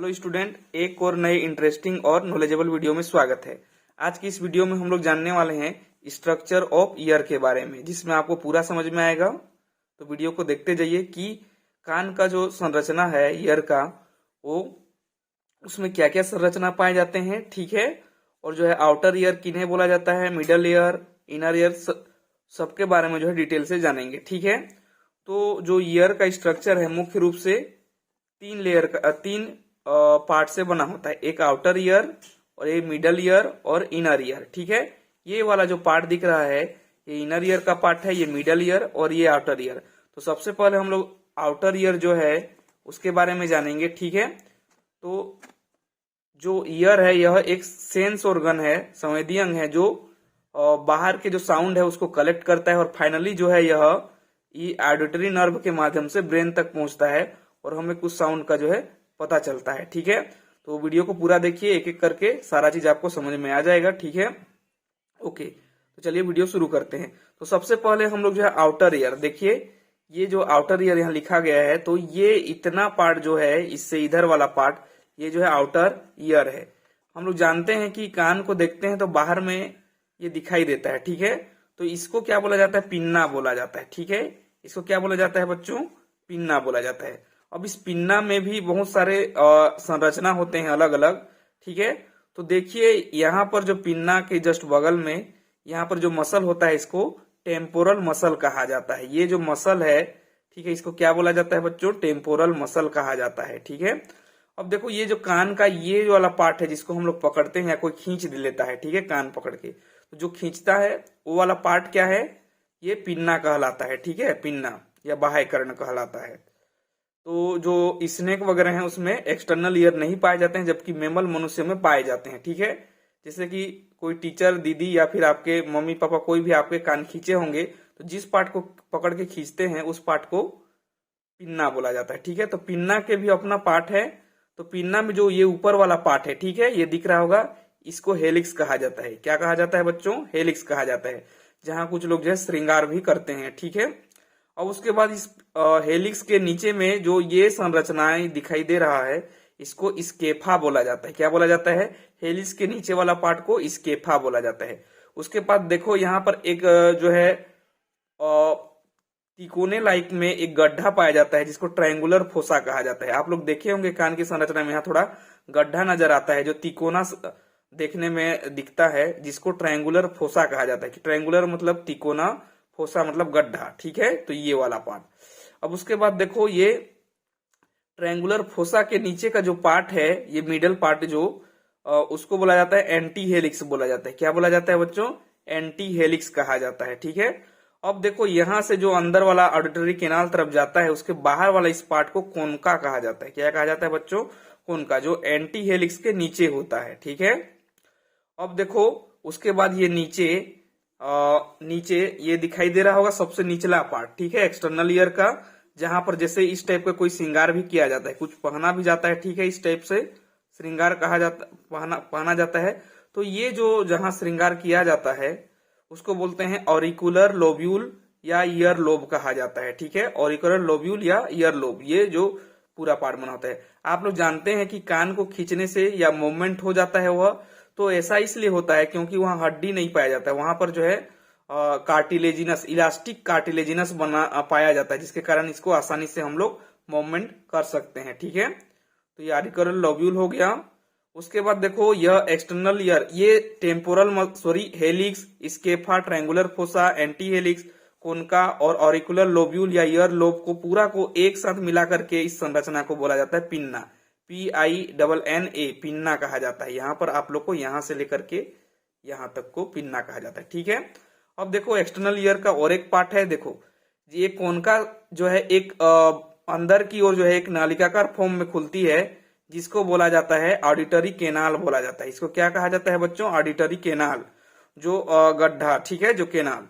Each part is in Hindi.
हेलो स्टूडेंट, एक और नए इंटरेस्टिंग और नॉलेजेबल वीडियो में स्वागत है। आज की इस वीडियो में हम लोग जानने वाले हैं स्ट्रक्चर ऑफ ईयर के बारे में, जिसमें आपको पूरा समझ में आएगा। तो वीडियो को देखते जाइए कि कान का जो संरचना है ईयर का, वो उसमें क्या क्या संरचना पाए जाते हैं, ठीक है। और जो है आउटर ईयर किन्हें बोला जाता है, मिडल ईयर, इनर ईयर, सबके बारे में जो है डिटेल से जानेंगे, ठीक है। तो जो ईयर का स्ट्रक्चर है मुख्य रूप से तीन पार्ट से बना होता है। एक आउटर ईयर और एक मिडल ईयर और इनर ईयर, ठीक है। ये वाला जो पार्ट दिख रहा है ये इनर ईयर का पार्ट है, ये मिडल ईयर और ये आउटर ईयर। तो सबसे पहले हम लोग आउटर ईयर जो है उसके बारे में जानेंगे, ठीक है। तो जो ईयर है यह एक सेंस ऑर्गन है, संवेदी अंग है, जो बाहर के जो साउंड है उसको कलेक्ट करता है और फाइनली जो है यह ऑडिटरी नर्व के माध्यम से ब्रेन तक पहुंचता है और हमें कुछ साउंड का जो है पता चलता है, ठीक है। तो वीडियो को पूरा देखिए, एक एक करके सारा चीज आपको समझ में आ जाएगा, ठीक है। ओके, तो चलिए वीडियो शुरू करते हैं। तो सबसे पहले हम लोग जो है आउटर ईयर देखिए, ये जो आउटर ईयर यहाँ लिखा गया है, तो ये इतना पार्ट जो है इससे इधर वाला पार्ट, ये जो है आउटर ईयर है। हम लोग जानते हैं कि कान को देखते हैं तो बाहर में ये दिखाई देता है, ठीक है। तो इसको क्या बोला जाता है, पिन्ना बोला जाता है, ठीक है। इसको क्या बोला जाता है बच्चों, पिन्ना बोला जाता है। अब इस पिन्ना में भी बहुत सारे संरचना होते हैं अलग अलग, ठीक है। तो देखिए यहाँ पर जो पिन्ना के जस्ट बगल में यहाँ पर जो मसल होता है इसको टेम्पोरल मसल कहा जाता है। ये जो मसल है, ठीक है, इसको क्या बोला जाता है बच्चों, टेम्पोरल मसल कहा जाता है, ठीक है। अब देखो ये जो कान का ये वाला पार्ट है जिसको हम लोग पकड़ते हैं या कोई खींच लेता है, ठीक है, कान पकड़ के, तो जो खींचता है वो वाला पार्ट क्या है, ये पिन्ना कहलाता है, ठीक है। पिन्ना या बाह्य कर्ण कहलाता है। तो जो स्नेक वगैरह हैं उसमें एक्सटर्नल ईयर नहीं पाए जाते हैं, जबकि मेमल मनुष्य में पाए जाते हैं, ठीक है। जैसे कि कोई टीचर दीदी या फिर आपके मम्मी पापा कोई भी आपके कान खींचे होंगे, तो जिस पार्ट को पकड़ के खींचते हैं उस पार्ट को पिन्ना बोला जाता है, ठीक है। तो पिन्ना के भी अपना पार्ट है। तो पिन्ना में जो ये ऊपर वाला पार्ट है, ठीक है, ये दिख रहा होगा, इसको हेलिक्स कहा जाता है। क्या कहा जाता है बच्चों, हेलिक्स कहा जाता है, जहां कुछ लोग जो है श्रृंगार भी करते हैं, ठीक है। और उसके बाद इस हेलिक्स के नीचे में जो ये संरचनाएं दिखाई दे रहा है इसको स्केफा बोला जाता है। क्या बोला जाता है, हेलिक्स के नीचे वाला पार्ट को स्केफा बोला जाता है। उसके बाद देखो यहाँ पर एक जो है तिकोने लाइक में एक गड्ढा पाया जाता है जिसको ट्रायंगुलर फोसा कहा जाता है। आप लोग देखे होंगे कान की संरचना में यहाँ थोड़ा गड्ढा नजर आता है जो तिकोना देखने में दिखता है, जिसको ट्रायंगुलर फोसा कहा जाता है। ट्रायंगुलर मतलब तिकोना, फोसा मतलब गड्ढा, ठीक है। तो ये वाला पार्ट। अब उसके बाद देखो ये ट्रायंगुलर फोसा के नीचे का जो पार्ट है, ये मिडल पार्ट जो उसको बोला जाता है एंटी हेलिक्स बोला जाता है। क्या बोला जाता है बच्चों, एंटी हेलिक्स कहा जाता है, ठीक है। अब देखो यहां से जो अंदर वाला ऑडिटरी कैनाल तरफ जाता है उसके बाहर वाला इस पार्ट को कोनका कहा जाता है। क्या कहा जाता है बच्चों, कोनका, जो एंटी हेलिक्स के नीचे होता है, ठीक है। अब देखो उसके बाद ये नीचे ये दिखाई दे रहा होगा सबसे निचला पार्ट, ठीक है, एक्सटर्नल ईयर का, जहां पर जैसे इस टाइप का कोई श्रृंगार भी किया जाता है, कुछ पहना भी जाता है, ठीक है। इस टाइप से श्रृंगार कहा जाता, पहना जाता है। तो ये जो जहां श्रृंगार किया जाता है उसको बोलते हैं ऑरिकुलर लोब्यूल या ईयर लोब कहा जाता है, ठीक है। ऑरिकुलर लोब्यूल या ईयर लोब, ये जो पूरा पार्ट बना होता है। आप लोग जानते हैं कि कान को खींचने से या मूवमेंट हो जाता है वह, तो ऐसा इसलिए होता है क्योंकि वहां हड्डी नहीं पाया जाता है, वहां पर जो है कार्टिलेजिनस, इलास्टिक कार्टिलेजिनस बना पाया जाता है, जिसके कारण इसको आसानी से हम लोग मूवमेंट कर सकते हैं, ठीक है। तो ये ऑरिकुलर लोब्यूल हो गया। उसके बाद देखो यह एक्सटर्नल ईयर, ये temporal helix, scapha, triangular fossa, anti helix, concha और ऑरिकुलर लोब्यूल या ईयर लोब को पूरा को एक साथ मिला करके इस संरचना को बोला जाता है पिन्ना, PINNA, पिन्ना कहा जाता है। यहाँ पर आप लोग को यहाँ से लेकर के यहाँ तक को पिन्ना कहा जाता है, ठीक है। अब देखो एक्सटर्नल ईयर का और एक पार्ट है, देखो ये कोनका जो है एक अंदर की ओर जो है एक नालिकाकार फॉर्म में खुलती है, जिसको बोला जाता है ऑडिटरी केनाल बोला जाता है। इसको क्या कहा जाता है बच्चों, ऑडिटरी केनाल, जो गड्ढा, ठीक है, जो केनाल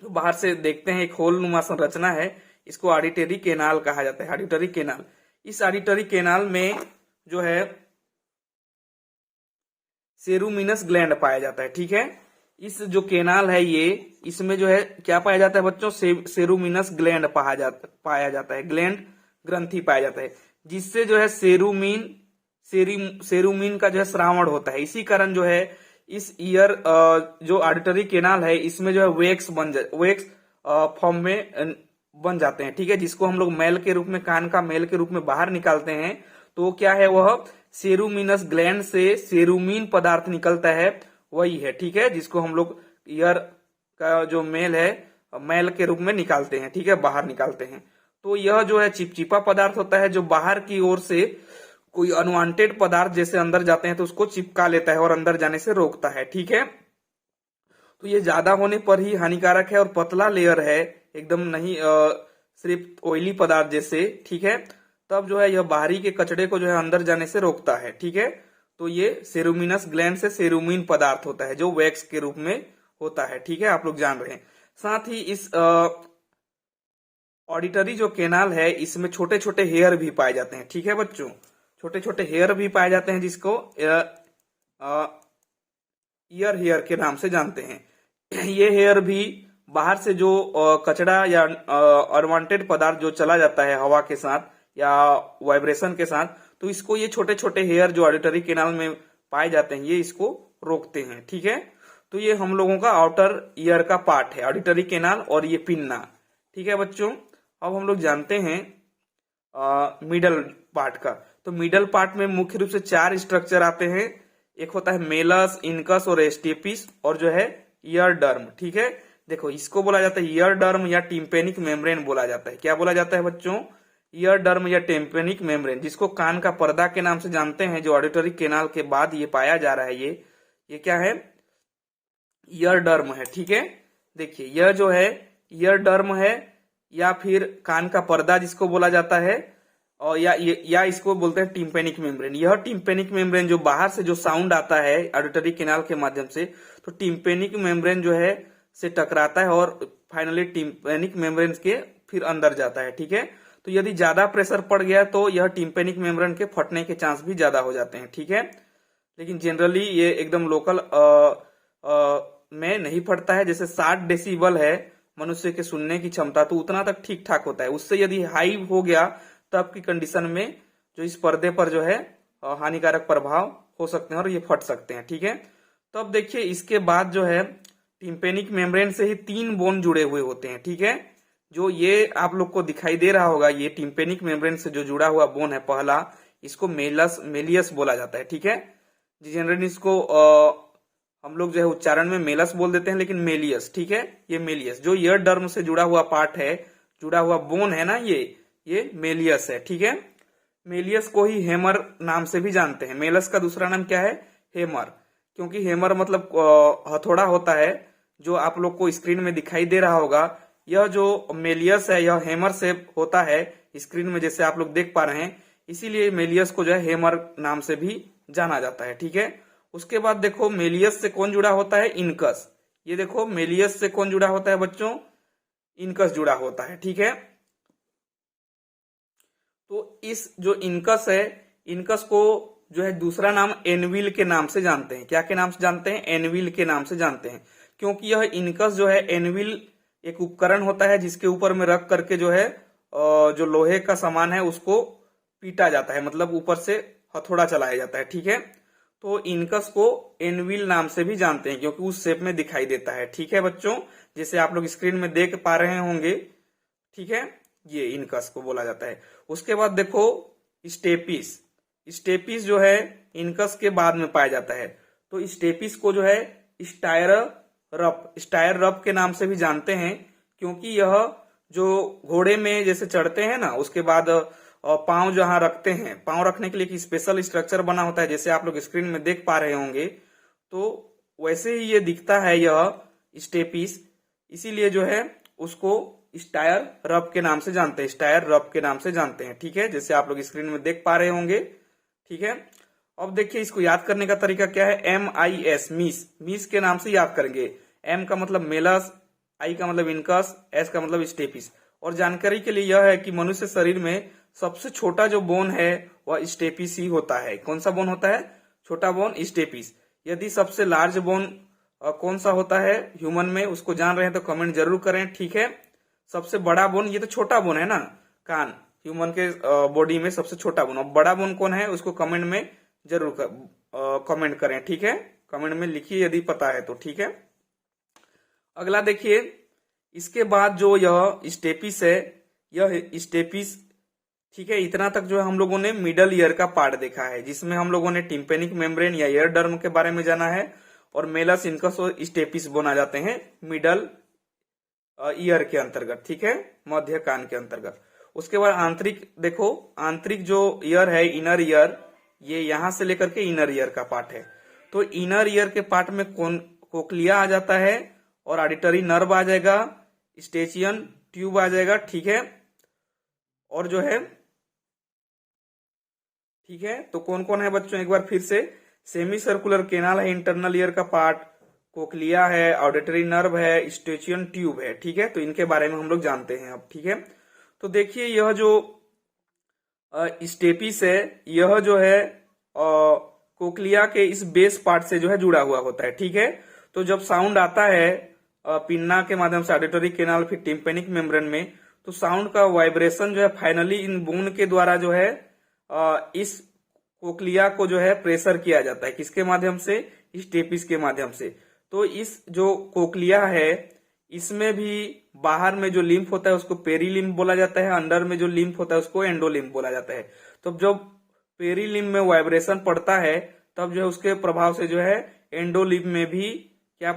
तो बाहर से देखते हैं एक होल नुमा संरचना है, इसको ऑडिटरी केनाल कहा जाता है, ऑडिटरी केनाल। इस ऑडिटरी केनाल में जो है सेरुमिनस ग्लैंड पाया जाता है, ठीक है। इस जो केनाल है ये, इसमें जो है क्या पाया जाता है बच्चों, सेरुमिनस ग्लैंड पाया जाता है, ग्लैंड ग्रंथि पाया जाता है, जिससे जो है सेरुमिन सेरुमिन का जो है श्रावण होता है। इसी कारण जो है इस ईयर जो ऑडिटरी केनाल है इसमें जो है वेक्स फॉर्म में बन जाते हैं, ठीक है, जिसको हम लोग मैल के रूप में, कान का मैल के रूप में बाहर निकालते हैं। तो क्या है, वह सेरुमिनस ग्लैंड से सेरुमिन पदार्थ निकलता है, वही है, ठीक है, जिसको हम लोग ईयर का जो मेल है मैल के रूप में निकालते हैं, ठीक है, बाहर निकालते हैं। तो यह जो है चिपचिपा पदार्थ होता है जो बाहर की ओर से कोई अनवांटेड पदार्थ जैसे अंदर जाते हैं तो उसको चिपका लेता है और अंदर जाने से रोकता है, ठीक है। तो ये ज्यादा होने पर ही हानिकारक है और पतला लेयर है, एकदम नहीं सिर्फ ऑयली पदार्थ जैसे, ठीक है, तब जो है यह बाहरी के कचड़े को जो है अंदर जाने से रोकता है, ठीक है। तो ये सेरुमिनस ग्लैंड से सेरुमिन पदार्थ होता है जो वैक्स के रूप में होता है, ठीक है, आप लोग जान रहे हैं। साथ ही इस ऑडिटरी जो केनाल है इसमें छोटे छोटे हेयर भी पाए जाते हैं, ठीक है बच्चों, छोटे छोटे हेयर भी पाए जाते हैं जिसको ईयर हेयर के नाम से जानते हैं। ये हेयर भी बाहर से जो कचड़ा या अनवांटेड पदार्थ जो चला जाता है हवा के साथ या वाइब्रेशन के साथ, तो इसको ये छोटे छोटे हेयर जो ऑडिटरी केनाल में पाए जाते हैं ये इसको रोकते हैं, ठीक है। तो ये हम लोगों का आउटर ईयर का पार्ट है, ऑडिटरी केनाल और ये पिन्ना, ठीक है बच्चों। अब हम लोग जानते हैं मिडल पार्ट का। तो मिडल पार्ट में मुख्य रूप से 4 स्ट्रक्चर आते हैं। एक होता है मेलस, इनकस और स्टेपिस, और जो है ईयर डर्म, ठीक है। देखो इसको बोला जाता है ईयर डर्म या टिम्पेनिक मेम्ब्रेन बोला जाता है। क्या बोला जाता है बच्चों? ईयर डर्म या टिम्पेनिक मेम्ब्रेन, जिसको कान का पर्दा के नाम से जानते हैं, जो ऑडिटरी केनाल के बाद ये पाया जा रहा है। ये क्या है? ईयर डर्म है, ठीक है। देखिए यह जो है ईयर डर्म है या फिर कान का पर्दा जिसको बोला जाता है, और या इसको बोलते हैं टिम्पेनिक मेम्ब्रेन। यह टिम्पेनिक मेम्ब्रेन जो बाहर से जो साउंड आता है ऑडिटरी केनाल के माध्यम से, तो टिम्पेनिक मेम्ब्रेन जो है से टकराता है और फाइनली टिम्पेनिक मेम्ब्रेन के फिर अंदर जाता है, ठीक है। तो यदि ज्यादा प्रेशर पड़ गया तो यह टिम्पेनिक मेम्ब्रेन के फटने के चांस भी ज्यादा हो जाते हैं, ठीक है। लेकिन जनरली ये एकदम लोकल में नहीं फटता है। जैसे 60 डेसिबल है मनुष्य के सुनने की क्षमता, तो उतना तक ठीक ठाक होता है। उससे यदि हाई हो गया तब की कंडीशन में जो इस पर्दे पर जो है हानिकारक प्रभाव हो सकते हैं और ये फट सकते हैं, ठीक है। तो अब देखिए इसके बाद जो है टिम्पेनिक मेम्ब्रेन से ही 3 बोन जुड़े हुए होते हैं, ठीक है। जो ये आप लोग को दिखाई दे रहा होगा, ये टिम्पेनिक मेम्ब्रेन से जो जुड़ा हुआ बोन है पहला, इसको मेलियस बोला जाता है, ठीक है। जनरली इसको हम लोग जो है उच्चारण में मेलस बोल देते हैं, लेकिन मेलियस, ठीक है। ये मेलियस जो ईयर डर्म से जुड़ा हुआ पार्ट है, जुड़ा हुआ बोन है ना, ये मेलियस है, ठीक है। मेलियस को ही हेमर नाम से भी जानते हैं। मेलस का दूसरा नाम क्या है? हेमर, क्योंकि हेमर मतलब हथौड़ा होता है, जो आप लोग को स्क्रीन में दिखाई दे रहा होगा। यह जो मेलियस है यह हेमर से होता है स्क्रीन में, जैसे आप लोग देख पा रहे हैं, इसीलिए मेलियस को जो है हेमर नाम से भी जाना जाता है, ठीक है। उसके बाद देखो मेलियस से कौन जुड़ा होता है? इनकस। ये देखो मेलियस से कौन जुड़ा होता है बच्चों? इनकस जुड़ा होता है, ठीक है। तो इस जो इनकस है, इनकस को जो है दूसरा नाम एनविल के नाम से जानते हैं। क्या के नाम से जानते हैं? एनविल के नाम से जानते हैं, क्योंकि यह इनकस जो है, एनविल एक उपकरण होता है जिसके ऊपर में रख करके जो है जो लोहे का सामान है उसको पीटा जाता है, मतलब ऊपर से हथौड़ा चलाया जाता है, ठीक है। तो इनकस को एनविल नाम से भी जानते हैं क्योंकि उस शेप में दिखाई देता है, ठीक है बच्चों, जैसे आप लोग स्क्रीन में देख पा रहे होंगे, ठीक है। ये इनकस को बोला जाता है। उसके बाद देखो स्टेपिस। स्टेपिस जो है इनकस के बाद में पाया जाता है। तो स्टेपिस को जो है स्टायर रप के नाम से भी जानते हैं, क्योंकि यह जो घोड़े में जैसे चढ़ते हैं ना, उसके बाद पांव जहां रखते हैं, पांव रखने के लिए एक स्पेशल स्ट्रक्चर बना होता है, जैसे आप लोग स्क्रीन में देख पा रहे होंगे। तो वैसे ही ये दिखता है यह स्टेपिस, इसीलिए जो है उसको स्टायर रब के नाम से जानते हैं, स्टायर रब के नाम से जानते हैं, ठीक है, जैसे आप लोग स्क्रीन में देख पा रहे होंगे, ठीक है। अब देखिए इसको याद करने का तरीका क्या है? MIS, मीस के नाम से याद करेंगे। M का मतलब मेलस, I का मतलब इनकस, S का मतलब स्टेपिस। और जानकारी के लिए यह है कि मनुष्य शरीर में सबसे छोटा जो बोन है वह स्टेपिस ही होता है। कौन सा बोन होता है? छोटा बोन स्टेपिस। यदि सबसे लार्ज बोन कौन सा होता है ह्यूमन में, उसको जान रहे हैं तो कमेंट जरूर करें, ठीक है। सबसे बड़ा बोन, ये तो छोटा बोन है ना, कान ह्यूमन के बॉडी में सबसे छोटा बोन। अब बड़ा बोन कौन है उसको कमेंट में जरूर कमेंट करें, ठीक है। कमेंट में लिखिए यदि पता है तो, ठीक है। अगला देखिए, इसके बाद जो यह स्टेपिस है, यह स्टेपिस, ठीक है, इतना तक जो है हम लोगों ने मिडल ईयर का पार्ट देखा है, जिसमें हम लोगों ने टिम्पेनिक मेम्ब्रेन या ईयर डर्म के बारे में जाना है, और मेलस, इनकस और स्टेपिस बोना जाते हैं मिडल ईयर के अंतर्गत, ठीक है, मध्य कान के अंतर्गत। उसके बाद आंतरिक देखो, आंतरिक जो ईयर है, इनर ईयर, ये यहां से लेकर के इनर ईयर का पार्ट है। तो इनर ईयर के पार्ट में कोक्लिया आ जाता है, और ऑडिटरी नर्व आ जाएगा, स्टेचियन ट्यूब आ जाएगा, ठीक है। और जो है, ठीक है, तो कौन कौन है बच्चों, एक बार फिर से, सेमी सर्कुलर केनाल है इंटरनल ईयर का पार्ट, कोक्लिया है, ऑडिटरी नर्व है, स्टेचियन ट्यूब है, ठीक है। तो इनके बारे में हम लोग जानते हैं अब, ठीक है। तो देखिए, यह जो स्टेपिस है, यह जो है कोक्लिया के इस बेस पार्ट से जो है जुड़ा हुआ होता है, ठीक है। तो जब साउंड आता है पिन्ना के माध्यम से ऑडिटरी केनाल, फिर टिम्पेनिक मेम्ब्रेन में, तो साउंड का वाइब्रेशन जो है फाइनली इन बोन के द्वारा जो है इस कोक्लिया को जो है प्रेशर किया जाता है, किसके माध्यम से, स्टेपिस के माध्यम से। तो इस जो कोक्लिया है, इसमें भी बाहर में जो लिम्फ होता है उसको पेरीलिम्फ बोला जाता है, अंदर में जो लिम्फ होता है उसको एंडोलिम्फ बोला जाता है। तो जब पेरीलिम्फ में वाइब्रेशन पड़ता है, तब जो है उसके प्रभाव से जो है एंडोलिम्फ में भी क्या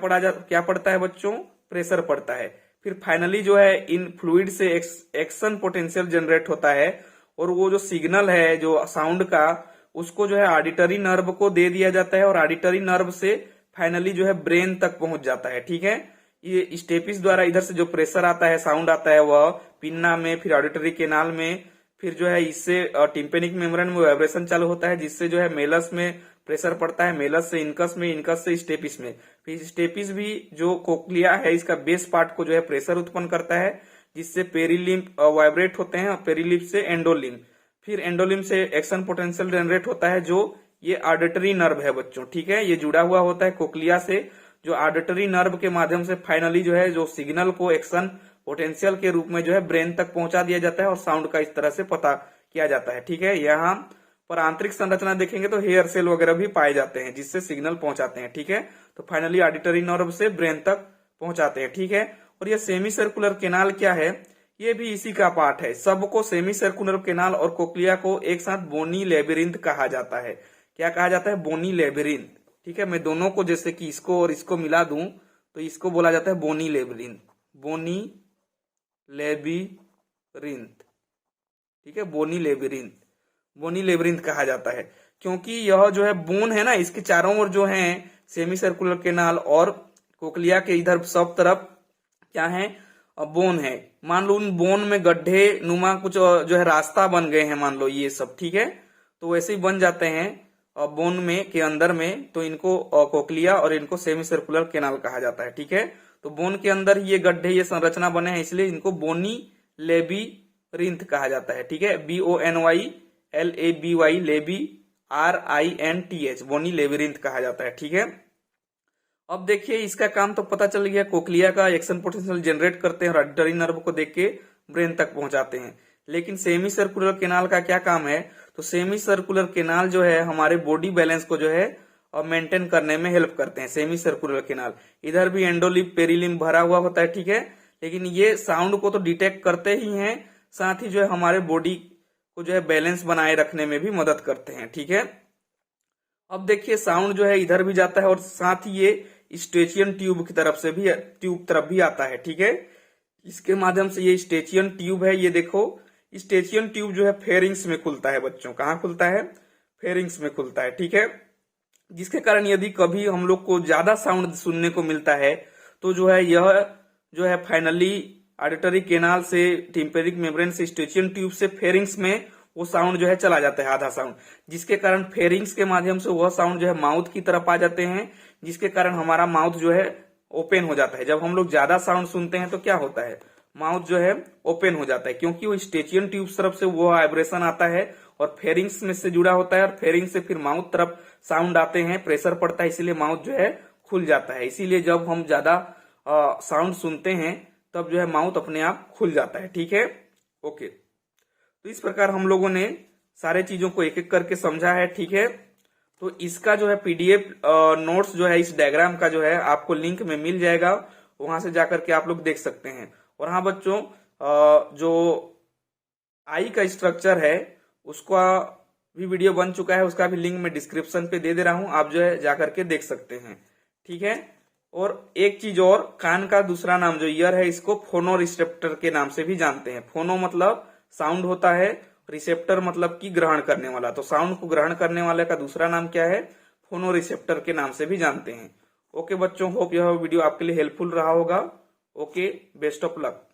पड़ता है बच्चों, प्रेशर पड़ता है। फिर फाइनली जो है इन फ्लूइड से एक्शन पोटेंशियल जनरेट होता है, और वो जो सिग्नल है जो साउंड का, उसको जो है ऑडिटरी नर्व को दे दिया जाता है, और ऑडिटरी नर्व से फाइनली जो है ब्रेन तक पहुंच जाता है, ठीक है। ये स्टेपिस द्वारा इधर से जो प्रेशर आता है, साउंड आता है, वह पिन्ना में, फिर ऑडिटरी केनाल में, फिर जो है इससे टिम्पेनिक मेम्ब्रेन में वाइब्रेशन चालू होता है, जिससे जो है मेलस में प्रेशर पड़ता है, मेलस से इनकस में, इनकस से स्टेपिस में। फिर स्टेपिस भी जो कोक्लिया है, इसका बेस पार्ट को जो है प्रेशर उत्पन्न करता है, जिससे पेरीलिम्फ वाइब्रेट होते हैं, और पेरीलिम्फ से एंडोलिम्फ, फिर एंडोलिम्फ से एक्शन पोटेंशियल जनरेट होता है, जो ये ऑडिटरी नर्व है बच्चों, ठीक है। ये जुड़ा हुआ होता है कोक्लिया से, जो ऑडिटरी नर्व के माध्यम से फाइनली जो है जो सिग्नल को एक्शन पोटेंशियल के रूप में जो है ब्रेन तक पहुंचा दिया जाता है, और साउंड का इस तरह से पता किया जाता है, ठीक है। यहाँ पर आंतरिक संरचना देखेंगे तो हेयर सेल वगैरह भी पाए जाते हैं, जिससे सिग्नल पहुंचाते हैं, ठीक है। तो फाइनली ऑडिटरी नर्व से ब्रेन तक पहुंचाते हैं, ठीक है। और ये सेमी सर्कुलर केनाल क्या है, ये भी इसी का पार्ट है। सबको सेमी सर्कुलर केनाल और कोक्लिया को एक साथ बोनी लेबिरिंथ कहा जाता है। क्या कहा जाता है, बोनी लेबिरिंथ, ठीक है। मैं दोनों को जैसे कि इसको और इसको मिला दूं तो इसको बोला जाता है बोनी लेबिरिंथ, बोनी लेबिरिंथ, ठीक है, बोनी लेबिरिंथ, बोनी लेबिरिंथ कहा जाता है, क्योंकि यह जो है बोन है ना, इसके चारों ओर जो है सेमी सर्कुलर केनाल और कोक्लिया के इधर सब तरफ क्या है, बोन है। मान लो उन बोन में गड्ढे नुमा कुछ जो है रास्ता बन गए हैं, मान लो ये सब, ठीक है। तो वैसे ही बन जाते हैं बोन में के अंदर में, तो इनको कोक्लिया और इनको सेमी सर्कुलर केनाल कहा जाता है, ठीक है। तो बोन के अंदर ये गड्ढे, ये संरचना बने हैं, इसलिए इनको बोनी लेबिरिंथ कहा जाता है, ठीक है। BONYLABY, लेबी RINTH, बोनी लेबिरिंथ कहा जाता है, ठीक है। अब देखिए, इसका काम तो पता चल गया, कोक्लिया का एक्शन पोटेंशियल जनरेट करते हैं और ऑडिटरी नर्व को देख के ब्रेन तक पहुंचाते हैं। लेकिन सेमी सर्कुलर केनाल का क्या काम है, तो सेमी सर्कुलर केनाल जो है हमारे बॉडी बैलेंस को जो है मेंटेन करने में हेल्प करते हैं। सेमी सर्कुलर केनाल, इधर भी एंडोलिम्फ पेरीलिम्फ भरा हुआ होता है, ठीक है। लेकिन ये साउंड को तो डिटेक्ट करते ही हैं, साथ ही जो है हमारे बॉडी को जो है बैलेंस बनाए रखने में भी मदद करते हैं, ठीक है। अब देखिए, साउंड जो है इधर भी जाता है, और साथ ही ये स्टेचियन ट्यूब की तरफ से भी, ट्यूब तरफ भी आता है, ठीक है। इसके माध्यम से ये स्टेचियन ट्यूब है, ये देखो, स्टेचियन ट्यूब जो है फेरिंग्स में खुलता है बच्चों। कहाँ खुलता है, फेरिंग्स में खुलता है, ठीक है। जिसके कारण यदि कभी हम लोग को ज्यादा साउंड सुनने को मिलता है, तो जो है यह जो है फाइनली ऑडिटरी केनाल से, टिम्पेनिक मेम्ब्रेन से, स्टेचियन ट्यूब से फेरिंग्स में वो साउंड जो है चला जाता है, आधा साउंड, जिसके कारण फेरिंग्स के माध्यम से वह साउंड जो है माउथ की तरफ आ जाते हैं, जिसके कारण हमारा माउथ जो है ओपन हो जाता है। जब हम लोग ज्यादा साउंड सुनते हैं तो क्या होता है, माउथ जो है ओपन हो जाता है, क्योंकि वो स्टेचियन ट्यूब तरफ से वो वाइब्रेशन आता है और फेरिंग्स में से जुड़ा होता है, और फेरिंग्स से फिर माउथ तरफ साउंड आते हैं, प्रेशर पड़ता है, इसीलिए माउथ जो है खुल जाता है। इसीलिए जब हम ज्यादा साउंड सुनते हैं तब जो है माउथ अपने आप खुल जाता है, ठीक है। ओके, तो इस प्रकार हम लोगों ने सारे चीजों को एक एक करके समझा है, ठीक है। तो इसका जो है पीडीएफ नोट्स जो है इस डायग्राम का जो है आपको लिंक में मिल जाएगा, वहां से जाकर के आप लोग देख सकते हैं। और हाँ बच्चों, जो आई का स्ट्रक्चर है उसका भी वीडियो बन चुका है, उसका भी लिंक मैं डिस्क्रिप्शन पे दे रहा हूं, आप जो है जाकर के देख सकते हैं। ठीक है। और एक चीज और, कान का दूसरा नाम जो ईयर है, इसको फोनो रिसेप्टर के नाम से भी जानते हैं। फोनो मतलब साउंड होता है, रिसेप्टर मतलब कि ग्रहण करने वाला। तो साउंड को ग्रहण करने वाले का दूसरा नाम क्या है? फोनो रिसेप्टर के नाम से भी जानते हैं। ओके बच्चों, होप यह वीडियो आपके लिए हेल्पफुल रहा होगा। Okay, best of luck.